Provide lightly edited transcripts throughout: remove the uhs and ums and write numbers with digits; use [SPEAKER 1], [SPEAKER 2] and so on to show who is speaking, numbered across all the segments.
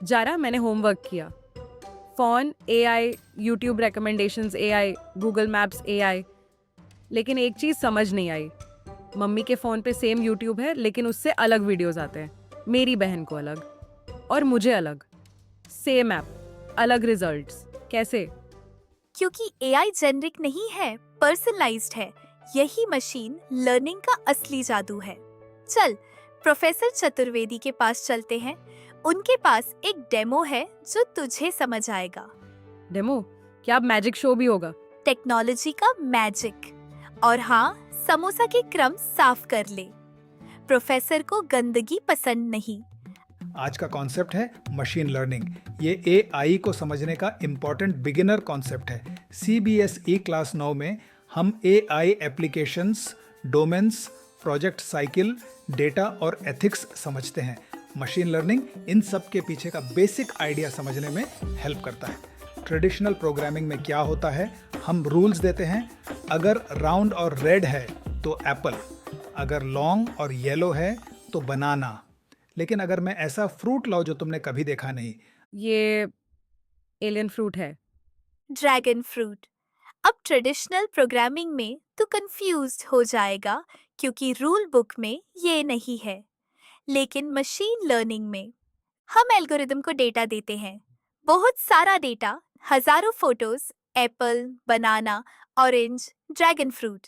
[SPEAKER 1] Zara, मैंने homework किया। Phone, AI, YouTube recommendations AI, Google maps AI. लेकिन एक चीज़ समझ नहीं आई। मम्मी के फ़ोन पे सेम यूट्यूब है, लेकिन उससे अलग वीडियोस आते हैं। मेरी बहन को अलग और मुझे अलग। सेम ऐप, अलग रिजल्ट्स। कैसे?
[SPEAKER 2] क्योंकि एआई जेनरिक नहीं है, पर्सनलाइज्ड है। यही मशीन लर्निंग का असली जादू है। चल, प्रोफेसर चतुर्वेदी के पास चलते हैं। उनके पास एक डेमो है जो तुझे समझ आएगा।
[SPEAKER 1] डेमो? क्या अब मैजिक शो भी होगा?
[SPEAKER 2] टेक्नोलॉजी का मैजिक। और हाँ, समोसा के क्रम साफ कर ले। प्रोफेसर को गंदगी पसंद नहीं।
[SPEAKER 3] आज का कॉन्सेप्ट है मशीन लर्निंग। ये एआई को समझने का इम्पॉर्टेंट बिगिनर कॉन्सेप्ट है। सीबीएसई क्लास 9 में हम AI applications, domains, project cycle, data और एथिक्स समझते हैं। मशीन लर्निंग इन सब के पीछे का बेसिक आइडिया समझने में हेल्प करता है। ट्रेडिशनल प्रोग्रामिंग में क्या होता है, हम रूल्स देते हैं। अगर राउंड और रेड है तो एप्पल, अगर लॉन्ग और येलो है तो बनाना। लेकिन अगर मैं ऐसा फ्रूट लाऊं जो तुमने कभी देखा नहीं,
[SPEAKER 1] ये एलियन फ्रूट है।
[SPEAKER 2] Dragon fruit. अब ट्रेडिशनल प्रोग्रामिंग में तू कंफ्यूज्ड हो जाएगा क्योंकि रूल बुक में ये नहीं है। लेकिन मशीन लर्निंग में हम एल्गोरिदम को डेटा देते हैं, बहुत सारा डेटा, हजारों फोटोज, एप्पल, बनाना, ऑरेंज, ड्रैगन फ्रूट।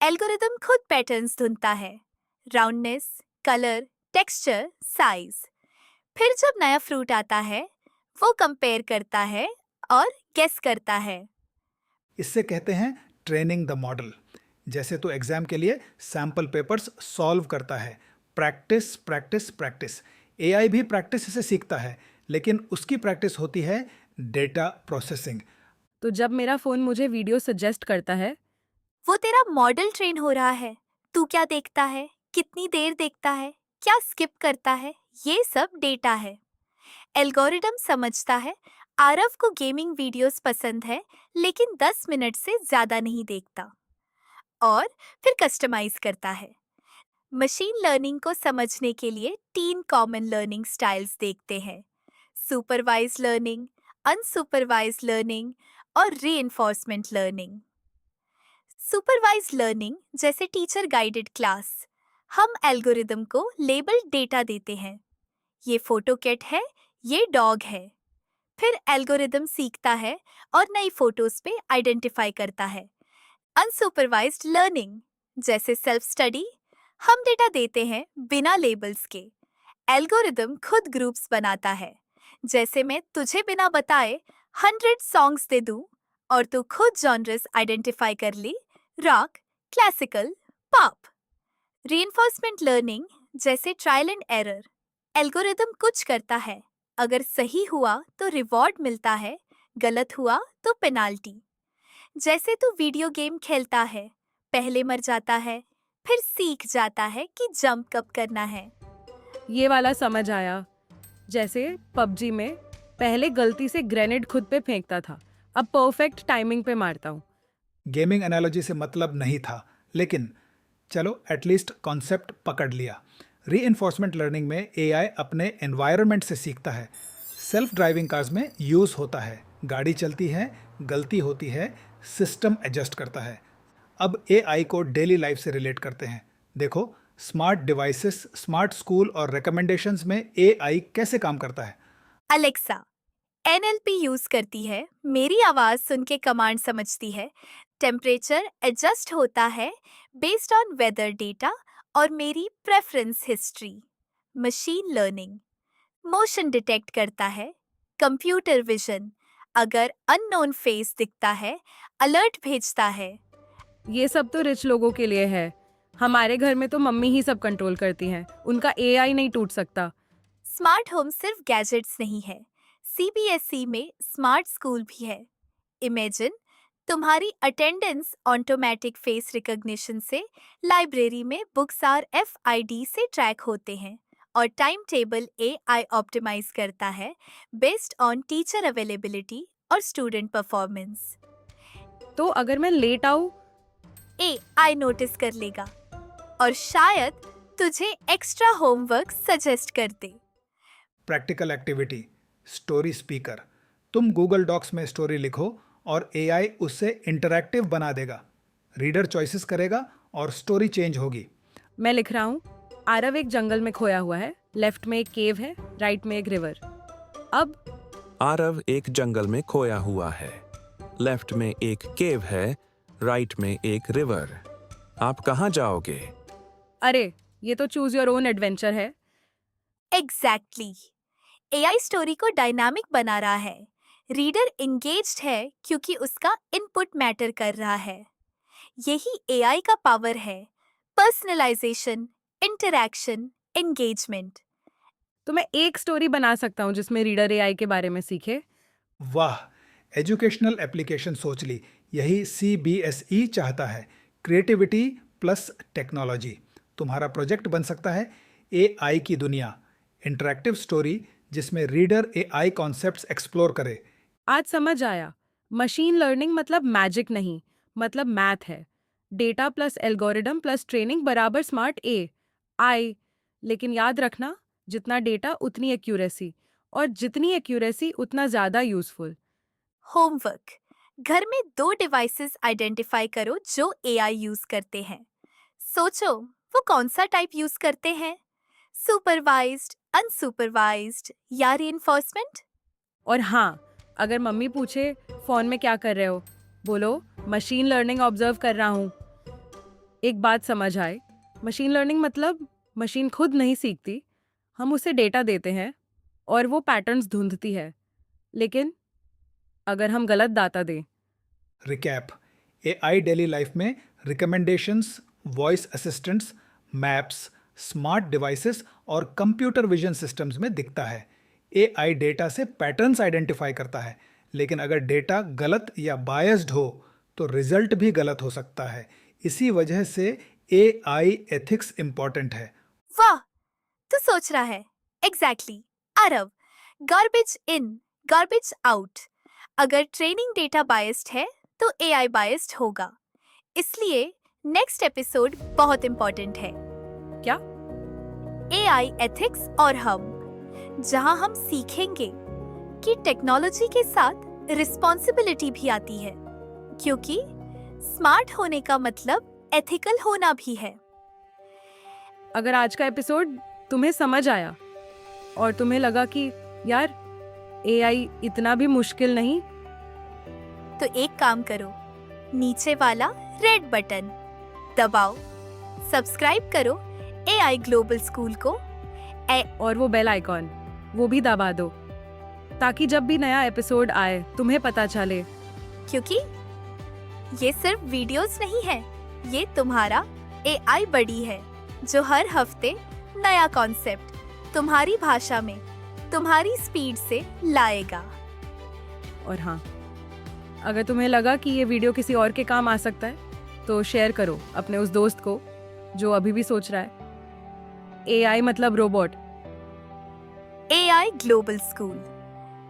[SPEAKER 2] एल्गोरिदम खुद पैटर्न्स ढूंढता है, राउंडनेस, कलर, टेक्सचर, साइज। फिर जब नया फ्रूट आता है, वो कंपेयर करता है और गेस करता है।
[SPEAKER 3] इससे कहते हैं ट्रेनिंग द मॉडल। जैसे तो एग्जाम के लिए सैंपल पेपर्स सॉल्व करता है। Practice practice practice. एआई भी प्रैक्टिस से सीखता है, लेकिन उसकी प्रैक्टिस होती है डेटा प्रोसेसिंग।
[SPEAKER 1] तो जब मेरा फ़ोन मुझे वीडियो सजेस्ट करता है,
[SPEAKER 2] वो तेरा मॉडल ट्रेन हो रहा है। तू क्या देखता है, कितनी देर देखता है, क्या स्किप करता है, ये सब डेटा है। एल्गोरिदम समझता है आरव को गेमिंग वीडियोस पसंद है, लेकिन 10 मिनट से ज्यादा नहीं देखता, और फिर कस्टमाइज करता है। मशीन लर्निंग को समझने के लिए 3 कॉमन लर्निंग स्टाइल्स देखते हैं: सुपरवाइज्ड लर्निंग, अनसुपरवाइज्ड लर्निंग और रीइंफोर्समेंट लर्निंग। सुपरवाइज्ड लर्निंग जैसे टीचर गाइडेड क्लास। हम एल्गोरिदम को लेबल्ड डेटा देते हैं, ये फोटो कैट है, ये डॉग है। फिर एल्गोरिदम सीखता है और नई फोटोज पे आइडेंटिफाई करता है। अनसुपरवाइज्ड लर्निंग जैसे सेल्फ स्टडी, हम डेटा देते हैं बिना लेबल्स के। एल्गोरिदम खुद ग्रुप्स बनाता है। जैसे मैं तुझे बिना बताए 100 सॉन्ग्स दे दूं और तू खुद जॉनर्स आइडेंटिफाई कर ली, rock, classical, pop. Reinforcement learning जैसे ट्रायल एंड एरर। एल्गोरिदम कुछ करता है, अगर सही हुआ तो रिवॉर्ड मिलता है, गलत हुआ तो पेनाल्टी। जैसे तू वीडियो गेम खेलता है, पहले मर जाता है, फिर सीख जाता है कि जंप कब करना है।
[SPEAKER 1] ये वाला समझ आया। जैसे पबजी में पहले गलती से ग्रेनेड खुद पे फेंकता था, अब परफेक्ट टाइमिंग पे मारता हूँ।
[SPEAKER 3] गेमिंग एनालॉजी से मतलब नहीं था, लेकिन चलो एटलीस्ट कॉन्सेप्ट पकड़ लिया। रीइंफोर्समेंट लर्निंग में एआई अपने एनवायरनमेंट से सीखता है। सेल्फ ड्राइविंग कार्स में यूज़ होता है। गाड़ी चलती है, गलती होती है, सिस्टम एडजस्ट करता है। अब एआई को डेली लाइफ से रिलेट करते हैं। देखो, स्मार्ट डिवाइसेस, स्मार्ट स्कूल और रिकमेंडेशंस में एआई कैसे काम करता है।
[SPEAKER 2] अलेक्सा एनएलपी यूज करती है, मेरी आवाज सुन के कमांड समझती है। टेम्परेचर एडजस्ट होता है बेस्ड ऑन वेदर डेटा और मेरी preference history. Machine learning motion detect करता है। कंप्यूटर विजन, अगर अननोन फेस दिखता है, अलर्ट भेजता है।
[SPEAKER 1] ये सब तो रिच लोगों के लिए है। हमारे घर में तो मम्मी ही सब कंट्रोल करती हैं। उनका एआई नहीं टूट सकता।
[SPEAKER 2] स्मार्ट होम सिर्फ गैजेट्स नहीं है, सीबीएसई में स्मार्ट स्कूल भी है। इमेजिन तुम्हारी अटेंडेंस ऑटोमेटिक फेस रिकॉग्निशन से लाइब्रेरी में बुक्स आर एफआईडी से ट्रैक होते हैं, और टाइम टेबल एआई ऑप्टिमाइज करता है बेस्ड ऑन टीचर अवेलेबिलिटी और स्टूडेंट परफॉर्मेंस।
[SPEAKER 1] तो अगर मैं लेट आऊँ?
[SPEAKER 2] एआई नोटिस कर लेगा और शायद तुझे एक्स्ट्रा होमवर्क सजेस्ट कर दे।
[SPEAKER 3] Practical activity story speaker. तुम गूगल डॉक्स में स्टोरी लिखो और एआई उससे इंटरैक्टिव बना देगा। रीडर चॉइसेस करेगा और स्टोरी चेंज होगी।
[SPEAKER 1] मैं लिख रहा हूँ, आरव एक जंगल में खोया हुआ है, लेफ्ट में एक केव है, राइट में एक रिवर। अब
[SPEAKER 4] आरव एक जंगल में खोया हुआ है, लेफ्ट में एक केव है, राइट में एक रिवर। आप कहाँ जाओगे?
[SPEAKER 1] अरे ये तो चूज योर ओन एडवेंचर है।
[SPEAKER 2] एग्जैक्टली। एआई स्टोरी को डायनामिक बना रहा है। रीडर एंगेज्ड है क्योंकि उसका इनपुट मैटर कर रहा है। यही एआई का पावर है, पर्सनलाइजेशन, इंटरैक्शन, एंगेजमेंट।
[SPEAKER 1] तो मैं एक स्टोरी बना सकता हूँ जिसमें रीडर एआई के बारे में सीखे।
[SPEAKER 3] वाह, एजुकेशनल एप्लीकेशन सोच ली। यही CBSE चाहता है, क्रिएटिविटी प्लस टेक्नोलॉजी। तुम्हारा प्रोजेक्ट बन सकता है एआई की दुनिया, इंटरैक्टिव स्टोरी जिसमें रीडर एआई कॉन्सेप्ट्स एक्सप्लोर करे।
[SPEAKER 1] आज समझ आया, मशीन लर्निंग मतलब मैजिक नहीं, मतलब मैथ है। Data plus algorithm plus training बराबर स्मार्ट एआई। लेकिन याद रखना, जितना डेटा उतनी एक्यूरेसी, और जितनी एक्यूरेसी उतना ज़्यादा यूजफुल।
[SPEAKER 2] होमवर्क, घर में 2 डिवाइसेस आइडेंटिफाई करो जो एआई यूज करते हैं। सोचो वो कौन सा टाइप यूज करते हैं, सुपरवाइज्ड, अनसुपरवाइज्ड या रीइंफोर्समेंट।
[SPEAKER 1] और हाँ, अगर मम्मी पूछे फ़ोन में क्या कर रहे हो, बोलो मशीन लर्निंग ऑब्जर्व कर रहा हूँ। एक बात समझ आए, मशीन लर्निंग मतलब मशीन खुद नहीं सीखती, हम उसे डेटा देते हैं और वो पैटर्न्स ढूंढती है। लेकिन अगर हम गलत डाटा दें,
[SPEAKER 3] रिकैप, एआई डेली लाइफ में recommendations, voice assistants, maps, smart devices और कंप्यूटर विजन सिस्टम्स में दिखता है। एआई डेटा से पैटर्न्स आइडेंटिफाई करता है, लेकिन अगर डेटा गलत या बायस्ड हो तो रिजल्ट भी गलत हो सकता है। इसी वजह से एआई एथिक्स इंपॉर्टेंट है।
[SPEAKER 2] वाह, तू सोच रहा है। एग्जैक्टली। आरव, गार्बेज इन, गार्बेज आउट। अगर ट्रेनिंग डेटा बायस्ड है तो एआई बायस्ड होगा। इसलिए नेक्स्ट एपिसोड बहुत इंपॉर्टेंट है।
[SPEAKER 1] क्या?
[SPEAKER 2] एआई एथिक्स और हम, जहां हम सीखेंगे कि टेक्नोलॉजी के साथ रिस्पॉन्सिबिलिटी भी आती है, क्योंकि स्मार्ट होने का मतलब एथिकल होना भी है।
[SPEAKER 1] अगर आज का एपिसोड तुम्हें समझ आया और तुम्हें लगा कि यार एआई इतना भी मुश्किल नहीं,
[SPEAKER 2] तो एक काम करो, नीचे वाला रेड बटन दबाओ, सब्सक्राइब करो एआई ग्लोबल स्कूल को,
[SPEAKER 1] और वो बेल आइकॉन वो भी दबा दो, ताकि जब भी नया एपिसोड आए तुम्हें पता चले।
[SPEAKER 2] क्योंकि ये सिर्फ वीडियोस नहीं है, ये तुम्हारा एआई बडी है जो हर हफ्ते नया कॉन्सेप्ट तुम्हारी भाषा में, तुम्हारी स्पीड से लाएगा।
[SPEAKER 1] और हाँ, अगर तुम्हें लगा कि ये वीडियो किसी और के काम आ सकता है तो शेयर करो अपने उस दोस्त को जो अभी भी सोच रहा है एआई मतलब robot.
[SPEAKER 2] AI global school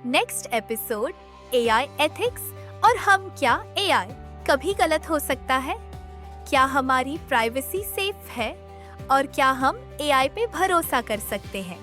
[SPEAKER 2] next episode AI ethics और हम क्या एआई कभी गलत हो सकता है? क्या हमारी प्राइवेसी सेफ है? और क्या हम एआई पे भरोसा कर सकते हैं?